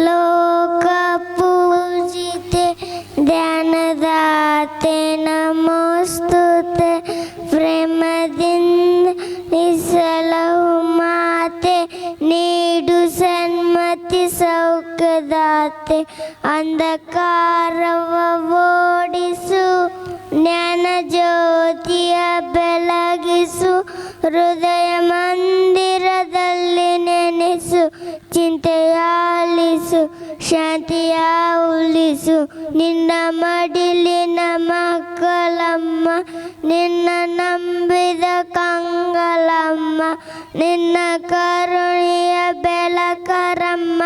ಲೋಕ ಪೂಜಿತೆ ಧ್ಯಾನದಾತೆ ನಮೋಸ್ತುತೆ ಪ್ರೇಮದಿಂದ ನಿಸಲಹು ಮಾತೆ ನೀಡು ಸನ್ಮತಿ ಸೌಖ್ಯದಾತೆ ಅಂಧಕಾರವ ಓಡಿಸು ಜ್ಞಾನ ಜ್ಯೋತಿಯ ಬೆಳಗಿಸು ಹೃದಯ ಮಂದಿರದಲ್ಲಿ ನೆನೆಸು ಚಿಂತೆಯಾಲಿಸು ಶಾಂತಿಯ ಉಳಿಸು ನಿನ್ನ ಮಡಿಲಿನ ಮಕ್ಕಳಮ್ಮ ನಿನ್ನ ನಂಬಿದ ಕಂಗಳಮ್ಮ ನಿನ್ನ ಕರುಣೆಯ ಬೆಳಕರಮ್ಮ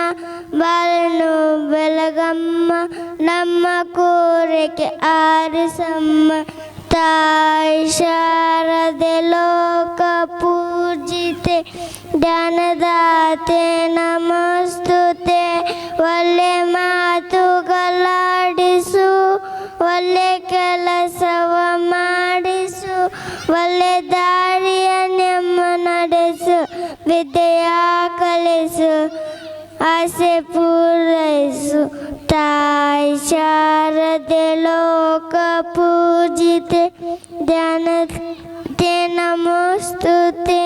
ಬಾಳನು ಬೆಳಗಮ್ಮ ನಮ್ಮ ಕೋರಿಕೆ ಆರಿಸಮ್ಮ ತಾಯಿ ಶಾರದೆ ಲೋಕ ಪೂಜಿತೆ ಜ್ಞಾನದಾತೆ ನಮಸ್ತುತೆ ಒಳ್ಳೆ ಮಾತುಗಳಾಡಿಸು ಒಳ್ಳೆ ಕೆಲಸವ ಮಾಡಿಸು ಒಳ್ಳೆ ದಾರಿಯ ನೆಮ್ಮ ನಡೆಸು ವಿದ್ಯೆಯ ಕಲಿಸು ಆಸೆ ಪೂರೈಸು ತಾಯಿ ಶಾರದೆ ಲೋಕ ಪೂಜಿತೆ ಧ್ಯಾನತೆ ನಮೋಸ್ತುತೆ.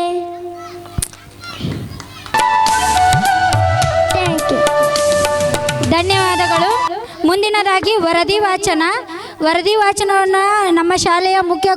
Thank you. ಧನ್ಯವಾದಗಳು. ಮುಂದಿನದಾಗಿ ವರದಿ ವಾಚನವನ್ನು ನಮ್ಮ ಶಾಲೆಯ ಮುಖ್ಯ